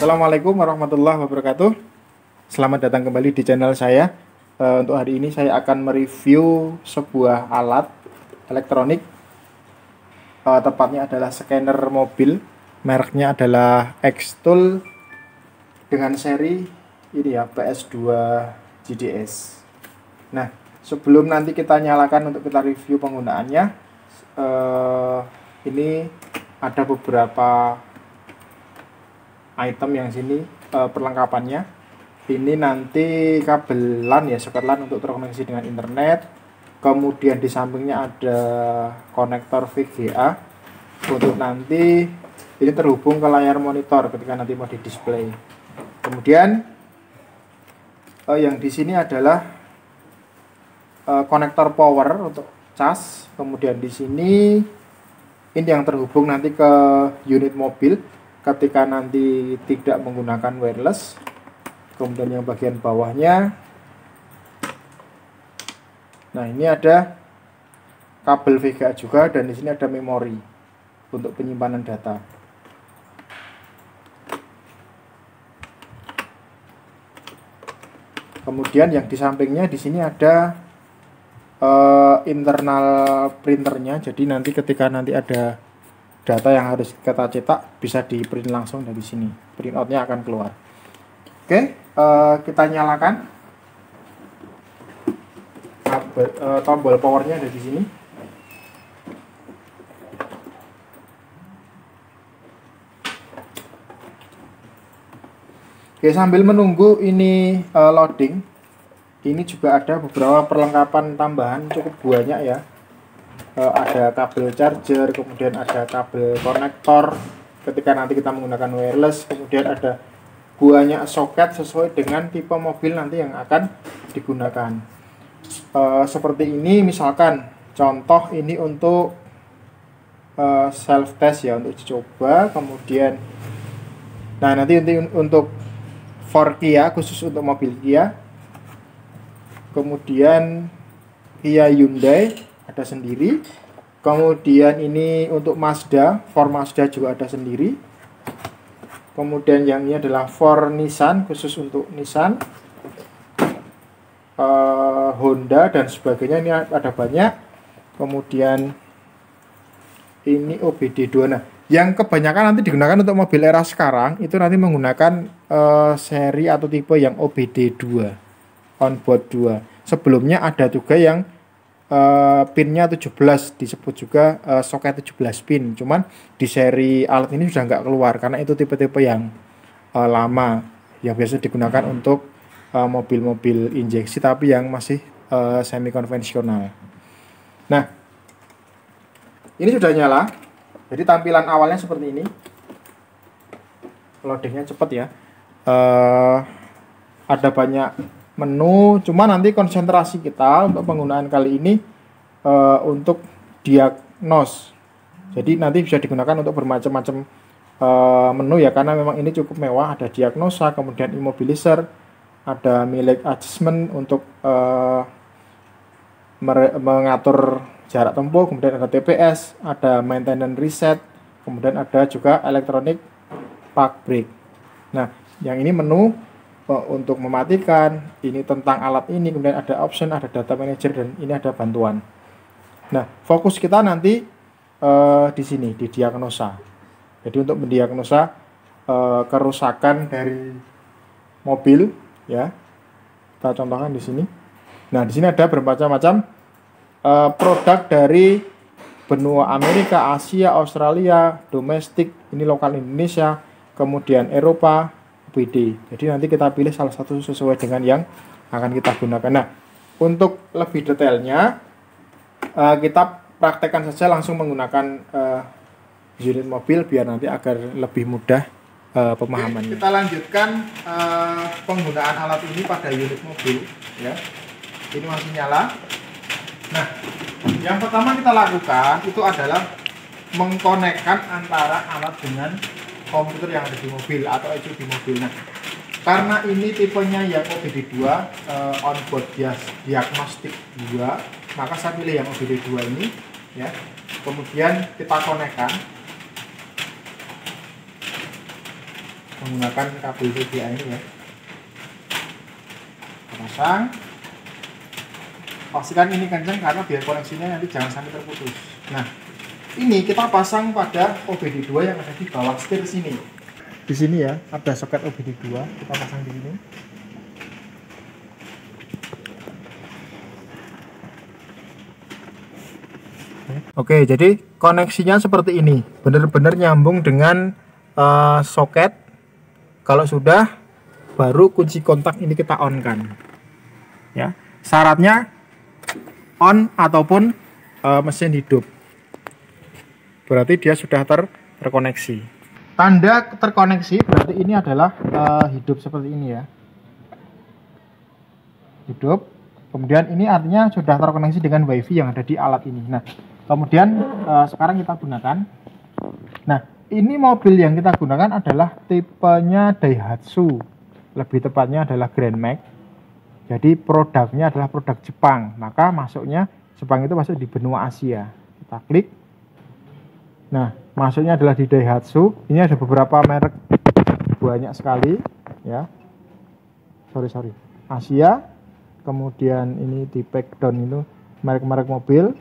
Assalamualaikum warahmatullahi wabarakatuh. Selamat datang kembali di channel saya. Untuk hari ini saya akan mereview sebuah alat elektronik. Tepatnya adalah scanner mobil. Mereknya adalah Xtool dengan seri ini ya, PS2 GDS. Nah, sebelum nanti kita nyalakan untuk kita review penggunaannya, ini ada beberapa item yang sini perlengkapannya. Ini nanti kabelan ya, soket LAN untuk terkoneksi dengan internet. Kemudian di sampingnya ada konektor VGA untuk nanti ini terhubung ke layar monitor ketika nanti mau di display. Kemudian yang di sini adalah konektor power untuk cas. Kemudian di sini ini yang terhubung nanti ke unit mobil ketika nanti tidak menggunakan wireless. Kemudian yang bagian bawahnya, nah ini ada kabel VGA juga, dan di sini ada memori untuk penyimpanan data. Kemudian yang di sampingnya di sini ada internal printernya. Jadi nanti ketika nanti ada data yang harus kita cetak bisa di print langsung dari sini. Printoutnya akan keluar. Oke, kita nyalakan. Tombol powernya ada di sini. Oke, sambil menunggu ini loading, ini juga ada beberapa perlengkapan tambahan cukup banyak ya. Ada kabel charger, kemudian ada kabel konektor ketika nanti kita menggunakan wireless, kemudian ada banyak soket sesuai dengan tipe mobil nanti yang akan digunakan. Seperti ini misalkan contoh ini untuk self test ya, untuk dicoba. Kemudian nah nanti untuk for Kia, khusus untuk mobil Kia. Kemudian Kia Hyundai ada sendiri. Kemudian ini untuk Mazda, for Mazda juga ada sendiri. Kemudian yang ini adalah for Nissan, khusus untuk Nissan, Honda dan sebagainya. Ini ada banyak. Kemudian ini OBD2. Nah, yang kebanyakan nanti digunakan untuk mobil era sekarang itu nanti menggunakan seri atau tipe yang OBD2, onboard 2. Sebelumnya ada juga yang pinnya 17, disebut juga soket 17 pin. Cuman di seri alat ini sudah nggak keluar karena itu tipe-tipe yang lama yang biasa digunakan untuk mobil-mobil injeksi tapi yang masih semi konvensional. Nah, ini sudah nyala. Jadi tampilan awalnya seperti ini. Loadingnya cepat ya. Ada banyak menu, cuma nanti konsentrasi kita untuk penggunaan kali ini untuk diagnos. Jadi nanti bisa digunakan untuk bermacam-macam menu ya, karena memang ini cukup mewah. Ada diagnosa, kemudian immobilizer, ada mileage adjustment untuk mengatur jarak tempuh, kemudian ada TPS, ada maintenance reset, kemudian ada juga electronic park brake. Nah, yang ini menu untuk mematikan, ini tentang alat ini, kemudian ada option, ada data manager, dan ini ada bantuan. Nah, fokus kita nanti di sini, di diagnosa. Jadi untuk mendiagnosa kerusakan dari mobil ya, kita contohkan di sini. Nah, di sini ada bermacam-macam produk dari benua Amerika, Asia, Australia, domestik, ini lokal Indonesia, kemudian Eropa, BD. Jadi nanti kita pilih salah satu sesuai dengan yang akan kita gunakan. Nah, untuk lebih detailnya kita praktekkan saja langsung menggunakan unit mobil biar nanti agar lebih mudah pemahamannya. Kita lanjutkan penggunaan alat ini pada unit mobil ya. Ini masih nyala. Nah, yang pertama kita lakukan itu adalah mengkonekkan antara alat dengan komputer yang ada di mobil atau ECU di mobil. Nah, karena ini tipenya yang OBD2, onboard diagnostic 2, maka saya pilih yang OBD2 ini ya. Kemudian kita konekkan. menggunakan kabel VGA ini ya. Kita pasang. Pastikan ini kencang karena biar koneksinya nanti jangan sampai terputus. Nah, ini kita pasang pada OBD2 yang ada di bawah setir sini. Di sini ya, ada soket OBD2, kita pasang di sini. Oke, jadi koneksinya seperti ini, benar-benar nyambung dengan soket. Kalau sudah, baru kunci kontak ini kita on kan. Ya, syaratnya on ataupun mesin hidup. Berarti dia sudah terkoneksi. Tanda terkoneksi berarti ini adalah hidup seperti ini ya. Hidup. Kemudian ini artinya sudah terkoneksi dengan WiFi yang ada di alat ini. Nah, kemudian sekarang kita gunakan. Nah, ini mobil yang kita gunakan adalah tipenya Daihatsu. Lebih tepatnya adalah Grand Max. Jadi produknya adalah produk Jepang. Maka masuknya Jepang itu masuk di benua Asia. Kita klik. Nah, masuknya adalah di Daihatsu. Ini ada beberapa merek, banyak sekali ya. Sorry. Asia. Kemudian ini di backdown itu merek-merek mobil.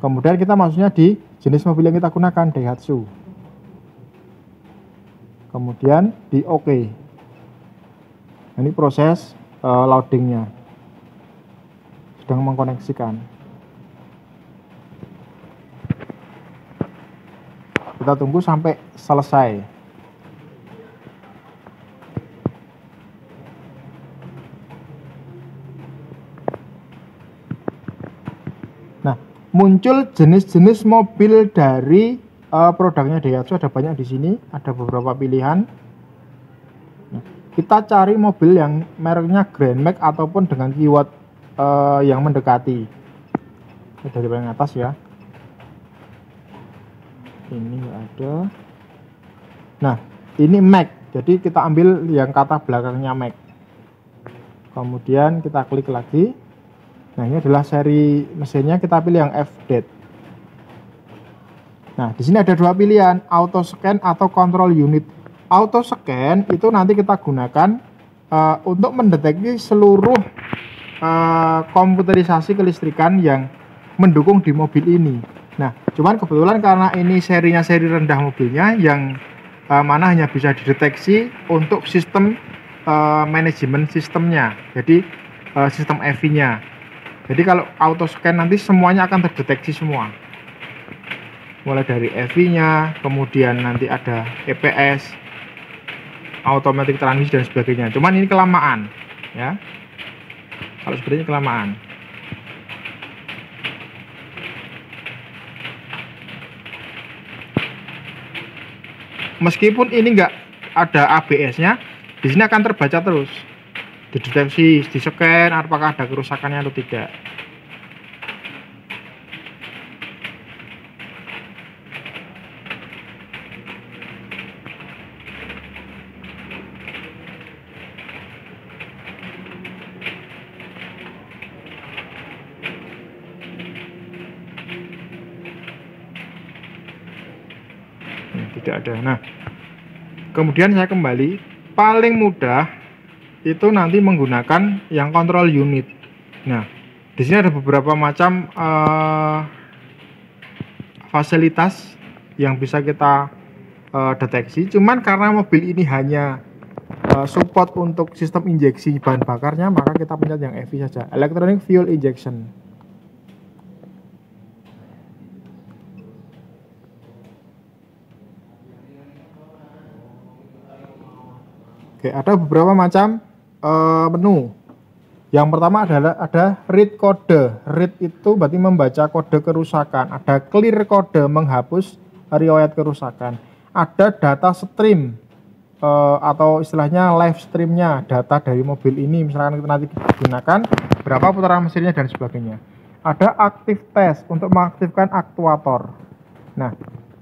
Kemudian kita masuknya di jenis mobil yang kita gunakan, Daihatsu. Kemudian di OK. Ini proses loadingnya. Sedang mengkoneksikan. Kita tunggu sampai selesai. Nah, muncul jenis-jenis mobil dari produknya Daihatsu, ada banyak di sini, ada beberapa pilihan. Nah, kita cari mobil yang mereknya Grand Max ataupun dengan keyword yang mendekati. Ini dari paling atas ya. Ini ada. Nah, ini Max. Jadi kita ambil yang kata belakangnya Max. Kemudian kita klik lagi. Nah, ini adalah seri mesinnya, kita pilih yang F-Date. Nah, di sini ada dua pilihan, auto scan atau control unit. Auto scan itu nanti kita gunakan untuk mendeteksi seluruh komputerisasi kelistrikan yang mendukung di mobil ini. Nah, cuman kebetulan karena ini serinya seri rendah mobilnya, yang mana hanya bisa dideteksi untuk sistem manajemen sistemnya. Jadi sistem EV-nya. Jadi kalau auto scan nanti semuanya akan terdeteksi semua. Mulai dari EV-nya, kemudian nanti ada EPS, automatic transmission dan sebagainya. Cuman ini kelamaan, ya. Kalau sebenarnya kelamaan. Meskipun ini enggak ada ABS-nya, di sini akan terbaca terus. Dideteksi, di-scan apakah ada kerusakannya atau tidak. Tidak ada. Nah, kemudian saya kembali, paling mudah itu nanti menggunakan yang control unit. Nah, di sini ada beberapa macam fasilitas yang bisa kita deteksi. Cuman karena mobil ini hanya support untuk sistem injeksi bahan bakarnya, maka kita pencet yang EV saja, electronic fuel injection. Oke, ada beberapa macam menu. Yang pertama adalah ada read kode. Read itu berarti membaca kode kerusakan. Ada clear kode, menghapus riwayat kerusakan. Ada data stream atau istilahnya live streamnya, data dari mobil ini misalkan kita nanti gunakan, berapa putaran mesinnya dan sebagainya. Ada active test untuk mengaktifkan aktuator. Nah,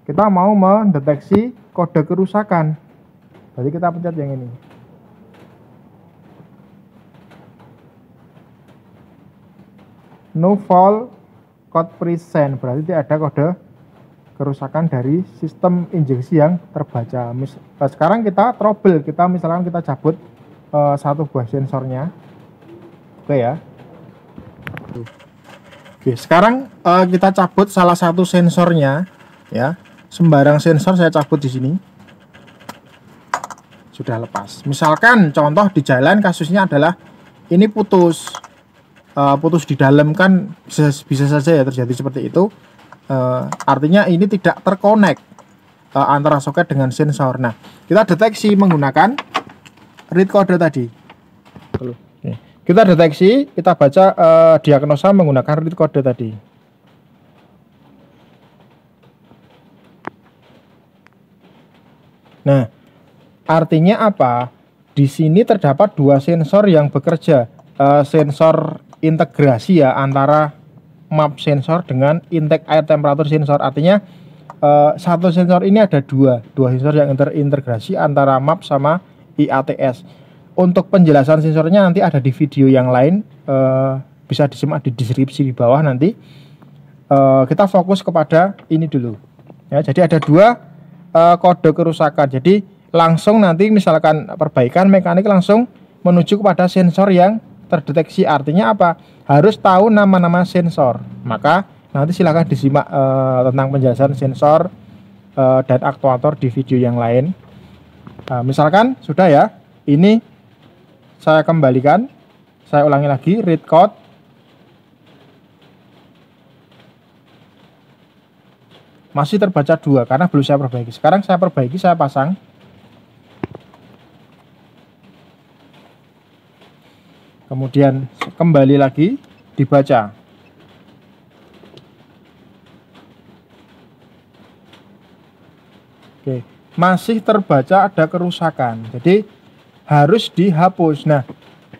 kita mau mendeteksi kode kerusakan, jadi kita pencet yang ini. No fault code present, berarti tidak ada kode kerusakan dari sistem injeksi yang terbaca. Sekarang kita trouble, misalkan kita cabut satu buah sensornya. Oke ya. Oke, sekarang kita cabut salah satu sensornya ya. Sembarang sensor saya cabut di sini. Sudah lepas. Misalkan contoh di jalan kasusnya adalah ini putus. Putus di dalam kan bisa saja ya terjadi seperti itu. Artinya ini tidak terkonek antara soket dengan sensor. Nah, kita deteksi menggunakan read code tadi. Kita deteksi, kita baca diagnosa menggunakan read code tadi. Nah, artinya apa? Di sini terdapat dua sensor yang bekerja. Sensor integrasi ya antara map sensor dengan intake air temperatur sensor. Artinya satu sensor ini ada dua sensor yang terintegrasi antara map sama IATS. Untuk penjelasan sensornya nanti ada di video yang lain, bisa disimak di deskripsi di bawah nanti. Kita fokus kepada ini dulu ya. Jadi ada dua kode kerusakan. Jadi langsung nanti misalkan perbaikan mekanik langsung menuju kepada sensor yang terdeteksi. Artinya apa? Harus tahu nama-nama sensor. Maka nanti silahkan disimak tentang penjelasan sensor dan aktuator di video yang lain. Misalkan sudah ya, ini saya kembalikan, saya ulangi lagi read code. Masih terbaca 2 karena belum saya perbaiki. Sekarang saya perbaiki, saya pasang. Kemudian kembali lagi dibaca. Oke, masih terbaca ada kerusakan. Jadi harus dihapus. Nah,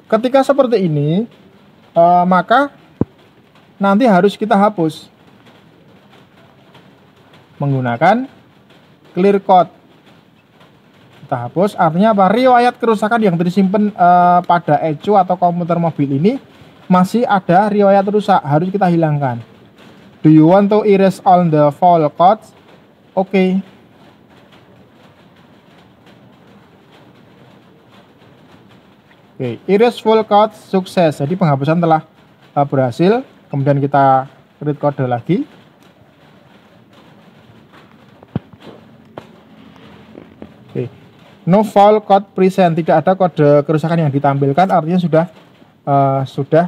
ketika seperti ini maka nanti harus kita hapus menggunakan clear code. Kita hapus, artinya apa? Riwayat kerusakan yang tersimpan pada ECU atau komputer mobil ini masih ada riwayat rusak, harus kita hilangkan. Do you want to erase all the fault codes? Oke. Oke, erase full code sukses. Jadi penghapusan telah berhasil. Kemudian kita read code lagi. Oke. No fault code present. Tidak ada kode kerusakan yang ditampilkan. Artinya sudah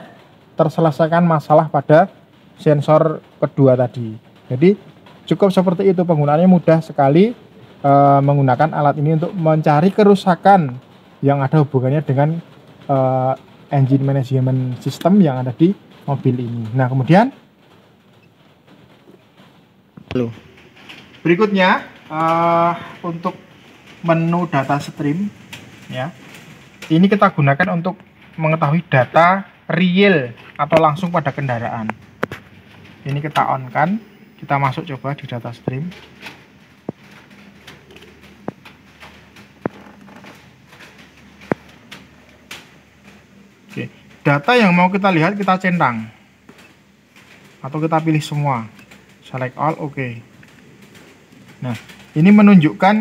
terselesaikan masalah pada sensor kedua tadi. Jadi cukup seperti itu, penggunaannya mudah sekali menggunakan alat ini untuk mencari kerusakan yang ada hubungannya dengan engine management system yang ada di mobil ini. Nah, kemudian berikutnya untuk menu data stream ya. Ini kita gunakan untuk mengetahui data real atau langsung pada kendaraan. Ini kita on kan, kita masuk coba di data stream. Oke, data yang mau kita lihat kita centang atau kita pilih semua, select all, oke. Nah, ini menunjukkan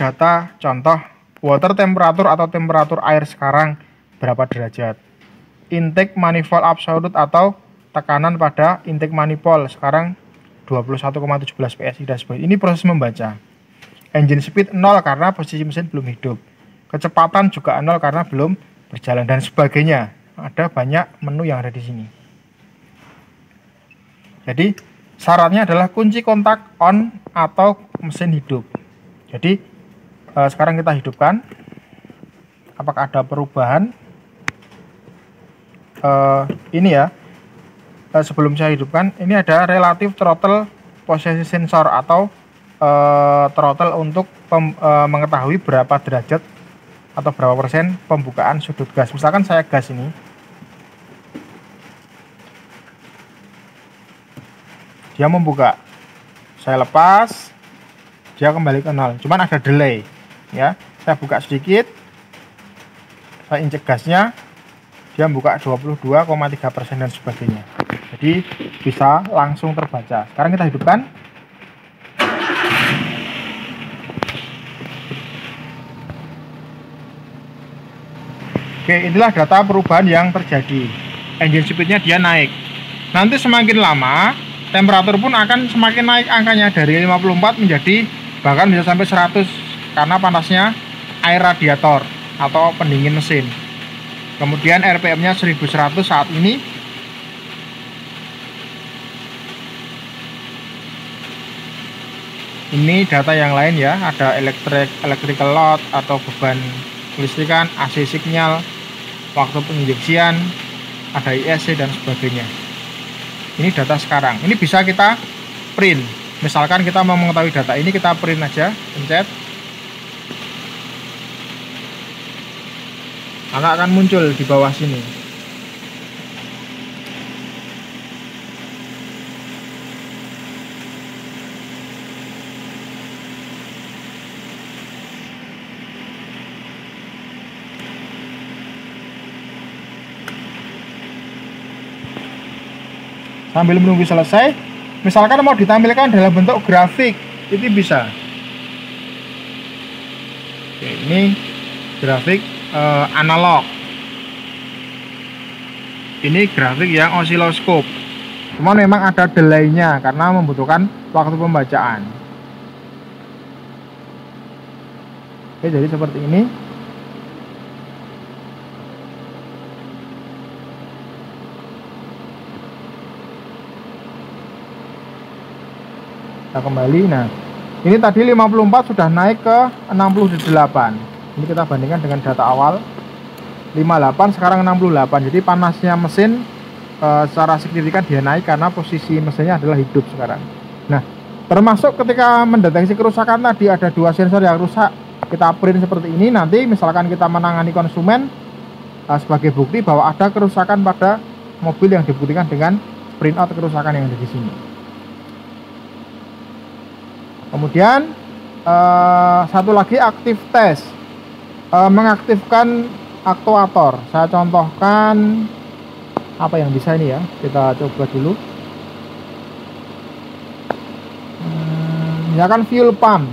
data contoh water temperature atau temperatur air sekarang berapa derajat, intake manifold absolute atau tekanan pada intake manifold sekarang 21,17 PSI dan sebagainya. Ini proses membaca. Engine speed 0 karena posisi mesin belum hidup, kecepatan juga 0 karena belum berjalan dan sebagainya. Ada banyak menu yang ada di sini. Jadi syaratnya adalah kunci kontak on atau mesin hidup. Jadi sekarang kita hidupkan. Apakah ada perubahan? Ini ya. Sebelum saya hidupkan, ini ada relative throttle posisi sensor atau throttle untuk mengetahui berapa derajat atau berapa persen pembukaan sudut gas. Misalkan saya gas ini, dia membuka, saya lepas, dia kembali ke 0. Cuman ada delay ya. Saya buka sedikit, saya injek gasnya, dia membuka 22,3% dan sebagainya. Jadi bisa langsung terbaca. Sekarang kita hidupkan. Oke, inilah data perubahan yang terjadi. Engine speednya dia naik. Nanti semakin lama, temperatur pun akan semakin naik angkanya dari 54 menjadi bahkan bisa sampai 100 karena panasnya air radiator atau pendingin mesin. Kemudian RPM-nya 1100 saat ini. Ini data yang lain ya, ada electrical load atau beban kelistrikan, AC signal, waktu penginjeksian, ada ISC dan sebagainya. Ini data sekarang. Ini bisa kita print. Misalkan kita mau mengetahui data ini, kita print aja, pencet. Maka akan muncul di bawah sini. Sambil menunggu selesai, misalkan mau ditampilkan dalam bentuk grafik, itu bisa. Oke, ini grafik analog. Ini grafik yang osiloskop. Cuman memang ada delay-nya karena membutuhkan waktu pembacaan. Oke, jadi seperti ini. Kita kembali. Nah, ini tadi 54 sudah naik ke 68. Ini kita bandingkan dengan data awal 58, sekarang 68. Jadi panasnya mesin secara signifikan dia naik karena posisi mesinnya adalah hidup sekarang. Nah, termasuk ketika mendeteksi kerusakan tadi ada dua sensor yang rusak, kita print seperti ini. Nanti misalkan kita menangani konsumen sebagai bukti bahwa ada kerusakan pada mobil yang dibuktikan dengan print out kerusakan yang ada di sini. Kemudian satu lagi aktif tes, mengaktifkan aktuator. Saya contohkan apa yang bisa ini ya, kita coba dulu. Misalkan fuel pump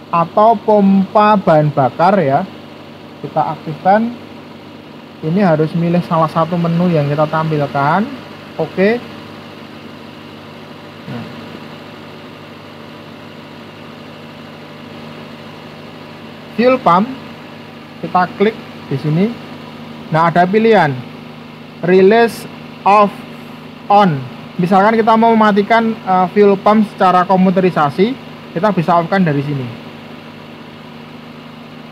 atau pompa bahan bakar ya, kita aktifkan. Ini harus milih salah satu menu yang kita tampilkan. Oke. Fuel pump, kita klik di sini. Nah, ada pilihan release off on. Misalkan kita mau mematikan fuel pump secara komuterisasi, kita bisa off-kan dari sini.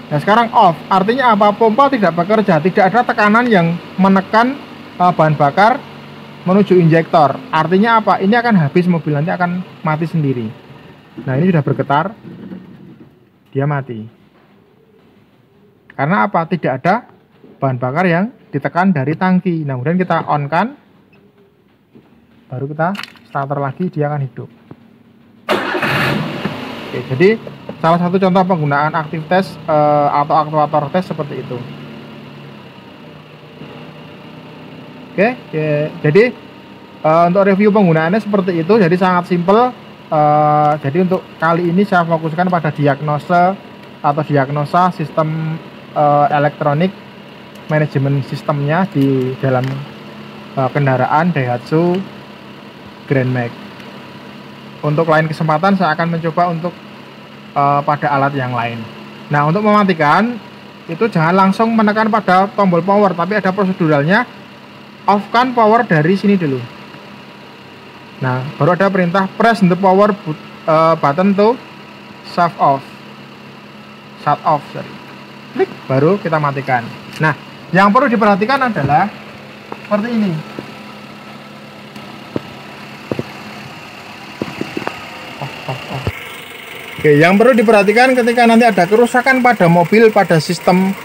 Nah, sekarang off, artinya apa? Pompa tidak bekerja, tidak ada tekanan yang menekan bahan bakar menuju injektor. Artinya apa? Ini akan habis, mobil nanti akan mati sendiri. Nah, ini sudah bergetar, dia mati. Karena apa? Tidak ada bahan bakar yang ditekan dari tangki. Nah, kemudian kita on kan, baru kita starter lagi, dia akan hidup. Oke, jadi salah satu contoh penggunaan aktif tes atau aktuator tes seperti itu. Oke, jadi untuk review penggunaannya seperti itu. Jadi sangat simple. Jadi untuk kali ini saya fokuskan pada diagnosa atau diagnosa sistem elektronik manajemen sistemnya di dalam kendaraan Daihatsu Grand Max. Untuk lain kesempatan saya akan mencoba untuk pada alat yang lain. Nah, untuk mematikan itu jangan langsung menekan pada tombol power, tapi ada proseduralnya. Off-kan power dari sini dulu. Nah, baru ada perintah press the power button to shut off. Klik, baru kita matikan. Nah, yang perlu diperhatikan adalah seperti ini. Oke, yang perlu diperhatikan ketika nanti ada kerusakan pada mobil, pada sistem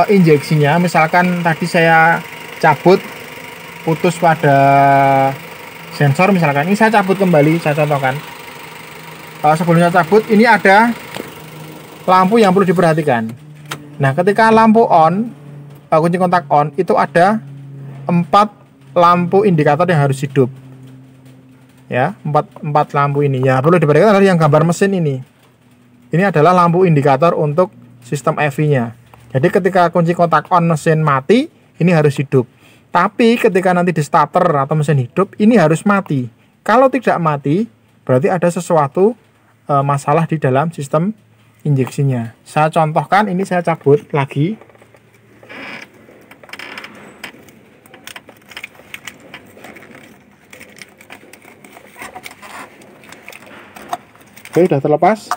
injeksinya. Misalkan tadi saya cabut, putus pada sensor misalkan. Ini saya cabut kembali, saya contohkan. Sebelumnya cabut, ini ada lampu yang perlu diperhatikan. Nah, ketika lampu on, kunci kontak on, itu ada 4 lampu indikator yang harus hidup. Ya, 4 lampu ini. Ya, perlu diperhatikan adalah yang gambar mesin ini. Ini adalah lampu indikator untuk sistem EV-nya. Jadi ketika kunci kontak on mesin mati, ini harus hidup. Tapi ketika nanti di starter atau mesin hidup, ini harus mati. Kalau tidak mati, berarti ada sesuatu masalah di dalam sistem injeksinya. Saya contohkan, ini saya cabut lagi. Oke, sudah terlepas.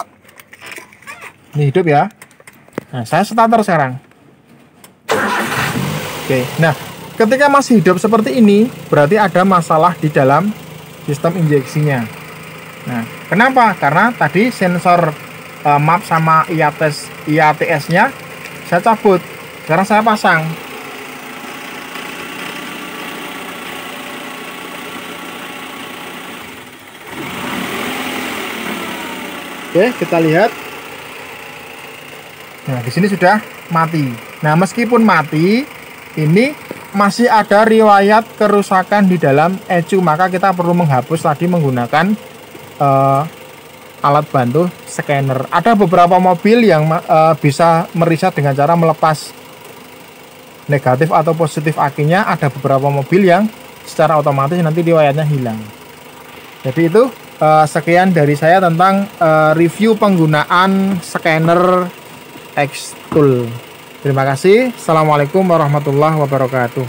Ini hidup ya. Nah, saya starter sekarang. Oke, nah ketika masih hidup seperti ini, berarti ada masalah di dalam sistem injeksinya. Nah, kenapa? Karena tadi sensor map sama IATS-nya saya cabut. Sekarang saya pasang. Oke, kita lihat. Nah, di sini sudah mati. Nah, meskipun mati, ini masih ada riwayat kerusakan di dalam ECU, maka kita perlu menghapus tadi menggunakan alat bantu scanner. Ada beberapa mobil yang bisa mereset dengan cara melepas negatif atau positif akinya. Ada beberapa mobil yang secara otomatis nanti riwayatnya hilang. Jadi itu sekian dari saya tentang review penggunaan scanner X-Tool. Terima kasih. Assalamualaikum warahmatullahi wabarakatuh.